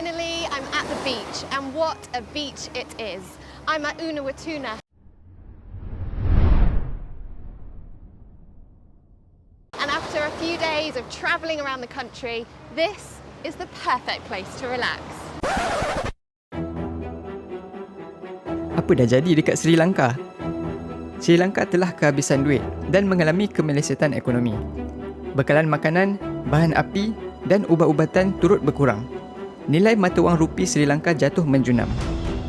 Finally, I'm at the beach, and what a beach it is. I'm at Unawatuna. And after a few days of travelling around the country, this is the perfect place to relax. Apa dah jadi dekat Sri Lanka? Sri Lanka telah kehabisan duit dan mengalami kemelesetan ekonomi. Bekalan makanan, bahan api dan ubat-ubatan turut berkurang. Nilai mata wang rupi Sri Lanka jatuh menjunam.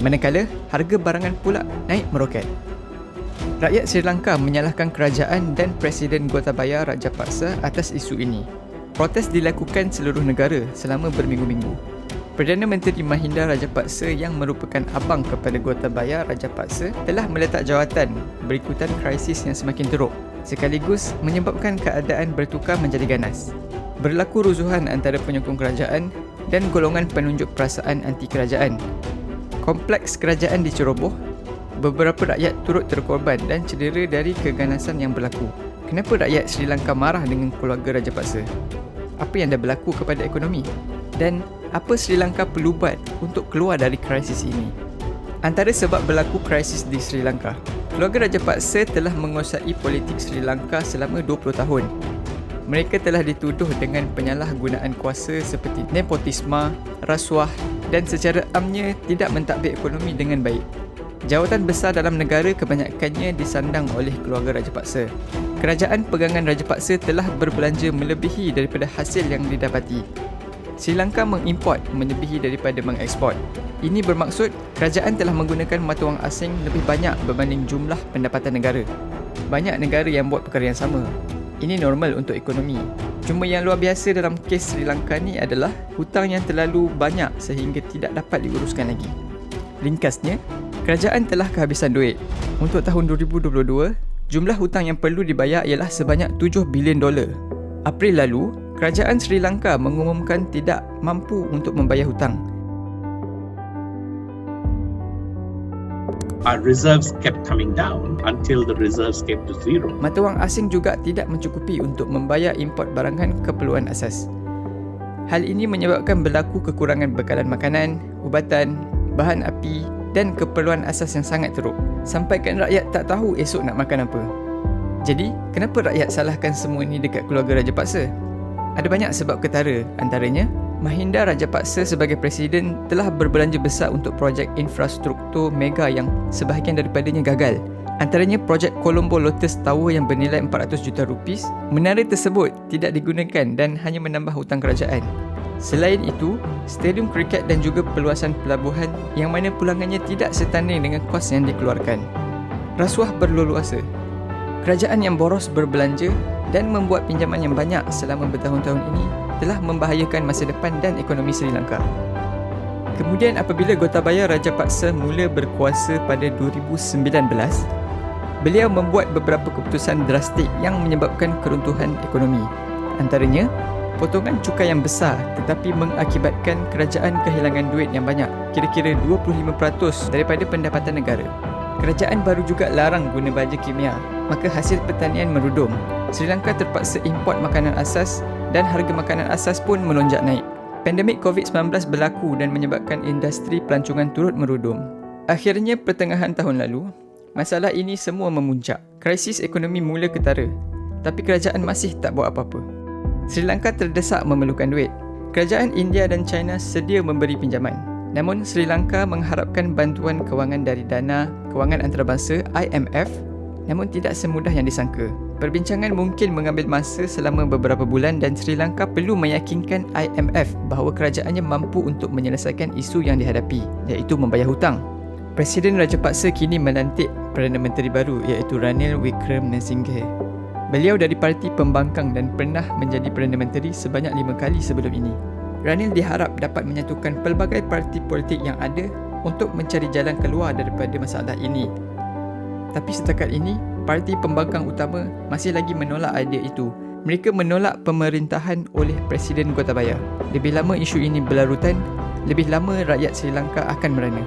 Manakala harga barangan pula naik meroket. Rakyat Sri Lanka menyalahkan kerajaan dan Presiden Gotabaya Rajapaksa atas isu ini. Protes dilakukan seluruh negara selama berminggu-minggu. Perdana Menteri Mahinda Rajapaksa yang merupakan abang kepada Gotabaya Rajapaksa telah meletak jawatan berikutan krisis yang semakin teruk, sekaligus menyebabkan keadaan bertukar menjadi ganas. Berlaku ruzuhan antara penyokong kerajaan dan golongan penunjuk perasaan anti kerajaan. Kompleks kerajaan diceroboh, beberapa rakyat turut terkorban dan cedera dari keganasan yang berlaku. Kenapa rakyat Sri Lanka marah dengan keluarga Rajapaksa? Apa yang dah berlaku kepada ekonomi? Dan apa Sri Lanka perlu buat untuk keluar dari krisis ini? Antara sebab berlaku krisis di Sri Lanka, keluarga Rajapaksa telah menguasai politik Sri Lanka selama 20 tahun. Mereka telah dituduh dengan penyalahgunaan kuasa seperti nepotisme, rasuah dan secara amnya tidak mentadbir ekonomi dengan baik. Jawatan besar dalam negara kebanyakannya disandang oleh keluarga Rajapaksa. Kerajaan pegangan Rajapaksa telah berbelanja melebihi daripada hasil yang didapati. Sri Lanka mengimport melebihi daripada mengeksport. Ini bermaksud kerajaan telah menggunakan mata wang asing lebih banyak berbanding jumlah pendapatan negara. Banyak negara yang buat perkara yang sama. Ini normal untuk ekonomi. Cuma yang luar biasa dalam kes Sri Lanka ni adalah hutang yang terlalu banyak sehingga tidak dapat diuruskan lagi. Ringkasnya, kerajaan telah kehabisan duit. Untuk tahun 2022, jumlah hutang yang perlu dibayar ialah sebanyak $7 bilion. April lalu, kerajaan Sri Lanka mengumumkan tidak mampu untuk membayar hutang. Our reserves kept coming down until the reserves came to zero. Mata wang asing juga tidak mencukupi untuk membayar import barangan keperluan asas. Hal ini menyebabkan berlaku kekurangan bekalan makanan, ubatan, bahan api dan keperluan asas yang sangat teruk. Sampaikan rakyat tak tahu esok nak makan apa. Jadi, kenapa rakyat salahkan semua ini dekat keluarga Rajapaksa? Ada banyak sebab ketara, antaranya Mahinda Rajapaksa sebagai presiden telah berbelanja besar untuk projek infrastruktur mega yang sebahagian daripadanya gagal. Antaranya projek Colombo Lotus Tower yang bernilai 400 juta rupiah. Menara tersebut tidak digunakan dan hanya menambah hutang kerajaan. Selain itu, stadium kriket dan juga perluasan pelabuhan yang mana pulangannya tidak setanding dengan kos yang dikeluarkan. Rasuah berleluasa. Kerajaan yang boros berbelanja dan membuat pinjaman yang banyak selama bertahun-tahun ini telah membahayakan masa depan dan ekonomi Sri Lanka. Kemudian apabila Gotabaya Rajapaksa mula berkuasa pada 2019, beliau membuat beberapa keputusan drastik yang menyebabkan keruntuhan ekonomi. Antaranya, potongan cukai yang besar tetapi mengakibatkan kerajaan kehilangan duit yang banyak, kira-kira 25% daripada pendapatan negara. Kerajaan baru juga larang guna baja kimia, maka hasil pertanian merudum. Sri Lanka terpaksa import makanan asas dan harga makanan asas pun melonjak naik. Pandemik COVID-19 berlaku dan menyebabkan industri pelancongan turut merudum. Akhirnya pertengahan tahun lalu, masalah ini semua memuncak. Krisis ekonomi mula ketara, tapi kerajaan masih tak buat apa-apa. Sri Lanka terdesak memerlukan duit. Kerajaan India dan China sedia memberi pinjaman. Namun Sri Lanka mengharapkan bantuan kewangan dari Dana Kewangan Antarabangsa IMF, namun tidak semudah yang disangka. Perbincangan mungkin mengambil masa selama beberapa bulan dan Sri Lanka perlu meyakinkan IMF bahawa kerajaannya mampu untuk menyelesaikan isu yang dihadapi, iaitu membayar hutang. Presiden Rajapaksa kini melantik Perdana Menteri baru iaitu Ranil Wickremesinghe. Beliau dari Parti Pembangkang dan pernah menjadi Perdana Menteri sebanyak 5 kali sebelum ini. Ranil diharap dapat menyatukan pelbagai parti politik yang ada untuk mencari jalan keluar daripada masalah ini. Tapi setakat ini, Parti Pembangkang Utama masih lagi menolak idea itu. Mereka menolak pemerintahan oleh Presiden Gotabaya. Lebih lama isu ini berlarutan, lebih lama rakyat Sri Lanka akan merana.